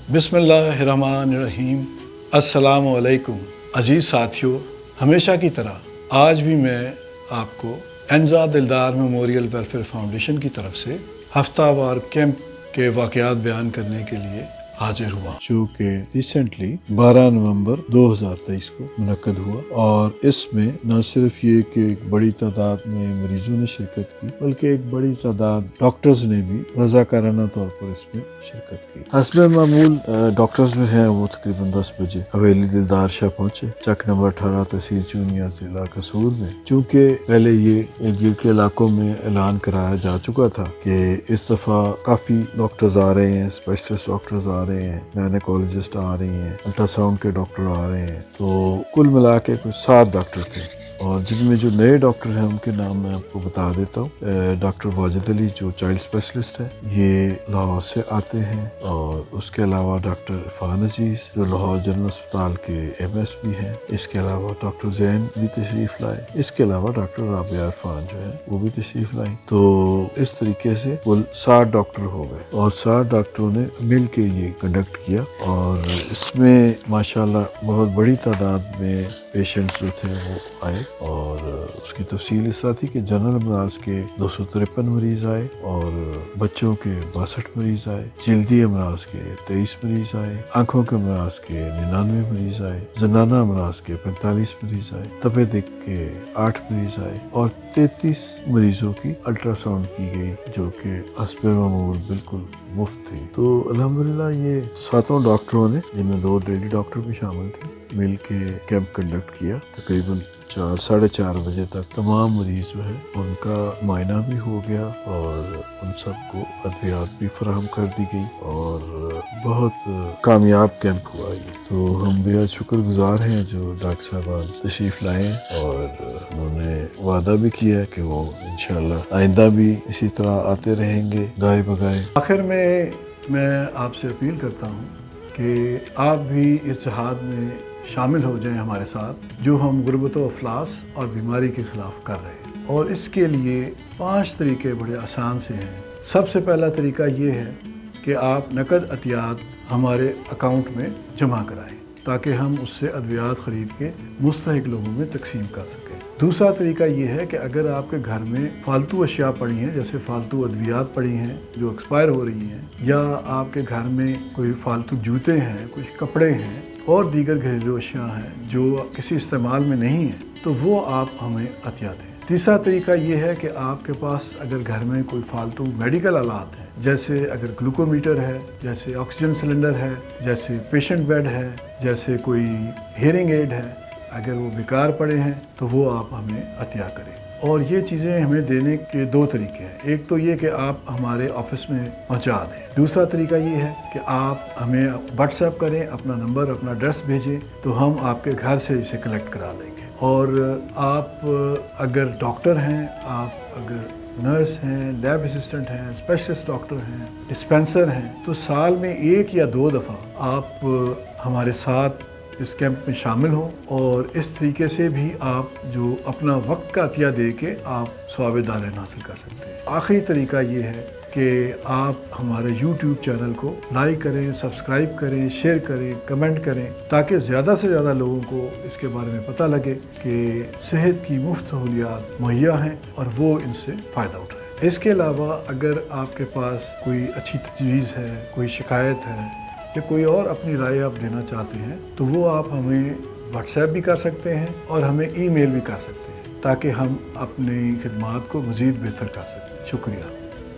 بسم اللہ الرحمن الرحیم۔ السلام علیکم عزیز ساتھیوں، ہمیشہ کی طرح آج بھی میں آپ کو انزا دلدار میموریل ویلفیئر فاؤنڈیشن کی طرف سے ہفتہ وار کیمپ کے واقعات بیان کرنے کے لیے حاضر ہوا، جو کہ ریسنٹلی 12 نومبر 2023 کو منعقد ہوا، اور اس میں نہ صرف یہ کہ ایک بڑی تعداد میں مریضوں نے شرکت کی، بلکہ ایک بڑی تعداد ڈاکٹرز نے بھی رضاکارانہ طور پر اس میں شرکت کی۔ حسب معمول ڈاکٹرز جو ہیں وہ تقریباً 10 بجے حویلی دلدار شاہ پہنچے، چک نمبر 18 تحصیل چونیا ضلع قصور میں، چونکہ پہلے یہ ارد گرد کے علاقوں میں اعلان کرایا جا چکا تھا کہ اس دفعہ کافی ڈاکٹرز آ رہے ہیں، اسپیشلسٹ ڈاکٹرز آ رہے ہیں، گائنیکولوجسٹ آ رہی ہیں، الٹرا ساؤنڈ کے ڈاکٹر آ رہے ہیں، تو کل ملا کے کچھ 7 ڈاکٹر تھے، اور جن میں جو نئے ڈاکٹر ہیں ان کے نام میں آپ کو بتا دیتا ہوں۔ ڈاکٹر واجد علی جو چائلڈ اسپیشلسٹ ہے، یہ لاہور سے آتے ہیں، اور اس کے علاوہ ڈاکٹر عرفان عزیز جو لاہور جنرل اسپتال کے ایم ایس بھی ہیں، اس کے علاوہ ڈاکٹر زین بھی تشریف لائے، اس کے علاوہ ڈاکٹر رابعہ عرفان جو ہے وہ بھی تشریف لائیں۔ تو اس طریقے سے کل 60 ڈاکٹر ہو گئے، اور 60 ڈاکٹروں نے مل کے یہ کنڈکٹ کیا، اور اس میں ماشاءاللہ بہت بڑی تعداد میں پیشنٹس جو تھے وہ آئے، اور اس کی تفصیل اس طرح تھی کہ جنرل امراض کے 253 مریض آئے، اور بچوں کے 62 مریض آئے، جلدی امراض کے 23 مریض آئے، آنکھوں کے امراض کے 99 مریض آئے، زنانہ امراض کے 45 مریض آئے، تپ دق کے 8 مریض آئے، اور 33 مریضوں کی الٹرا ساؤنڈ کی گئی، جو کہ حسب معمول بالکل مفت تھی۔ تو الحمدللہ یہ 7 ڈاکٹروں نے، جن میں 2 لیڈی ڈاکٹر بھی شامل تھے، مل کے کیمپ کنڈکٹ کیا۔ تقریباً 4-4:30 بجے تک تمام مریض جو ہے ان کا معائنہ بھی ہو گیا، اور ان سب کو ادویات بھی فراہم کر دی گئی، اور بہت کامیاب کیمپ ہوا یہ۔ تو ہم بہت شکر گزار ہیں جو ڈاکٹر صاحبان تشریف لائے، اور انہوں نے وعدہ بھی کیا کہ وہ انشاءاللہ آئندہ بھی اسی طرح آتے رہیں گے گائے بگائے۔ آخر میں آپ سے اپیل کرتا ہوں کہ آپ بھی اس جہاد میں شامل ہو جائیں ہمارے ساتھ، جو ہم غربت و افلاس اور بیماری کے خلاف کر رہے ہیں، اور اس کے لیے 5 طریقے بڑے آسان سے ہیں۔ سب سے پہلا طریقہ یہ ہے کہ آپ نقد عطیات ہمارے اکاؤنٹ میں جمع کرائیں، تاکہ ہم اس سے ادویات خرید کے مستحق لوگوں میں تقسیم کر سکیں۔ دوسرا طریقہ یہ ہے کہ اگر آپ کے گھر میں فالتو اشیاء پڑی ہیں، جیسے فالتو ادویات پڑی ہیں جو ایکسپائر ہو رہی ہیں، یا آپ کے گھر میں کوئی فالتو جوتے ہیں، کچھ کپڑے ہیں، اور دیگر گھریلو اشیاء ہیں جو کسی استعمال میں نہیں ہیں، تو وہ آپ ہمیں عطیہ دیں۔ تیسرا طریقہ یہ ہے کہ آپ کے پاس اگر گھر میں کوئی فالتو میڈیکل آلات ہیں، جیسے اگر گلوکومیٹر ہے، جیسے آکسیجن سلنڈر ہے، جیسے پیشنٹ بیڈ ہے، جیسے کوئی ہیئرنگ ایڈ ہے، اگر وہ بیکار پڑے ہیں تو وہ آپ ہمیں عطیہ کریں۔ اور یہ چیزیں ہمیں دینے کے 2 طریقے ہیں۔ ایک تو یہ کہ آپ ہمارے آفس میں پہنچا دیں، دوسرا طریقہ یہ ہے کہ آپ ہمیں واٹس ایپ کریں، اپنا نمبر، اپنا ایڈریس بھیجیں، تو ہم آپ کے گھر سے اسے کلیکٹ کرا لیں گے۔ اور آپ اگر ڈاکٹر ہیں، آپ اگر نرس ہیں، لیب اسسٹنٹ ہیں، اسپیشلسٹ ڈاکٹر ہیں، ڈسپینسر ہیں، تو سال میں 1 یا 2 دفعہ آپ ہمارے ساتھ اس کیمپ میں شامل ہوں، اور اس طریقے سے بھی آپ جو اپنا وقت کا عطیہ دے کے آپ ثواب دارین حاصل کر سکتے ہیں۔ آخری طریقہ یہ ہے کہ آپ ہمارے یوٹیوب چینل کو لائک کریں، سبسکرائب کریں، شیئر کریں، کمنٹ کریں، تاکہ زیادہ سے زیادہ لوگوں کو اس کے بارے میں پتہ لگے کہ صحت کی مفت سہولیات مہیا ہیں اور وہ ان سے فائدہ اٹھائیں۔ اس کے علاوہ اگر آپ کے پاس کوئی اچھی تجویز ہے، کوئی شکایت ہے، یا کوئی اور اپنی رائے آپ دینا چاہتے ہیں، تو وہ آپ ہمیں واٹس ایپ بھی کر سکتے ہیں، اور ہمیں ای میل بھی کر سکتے ہیں، تاکہ ہم اپنی خدمات کو مزید بہتر کر سکیں۔ شکریہ۔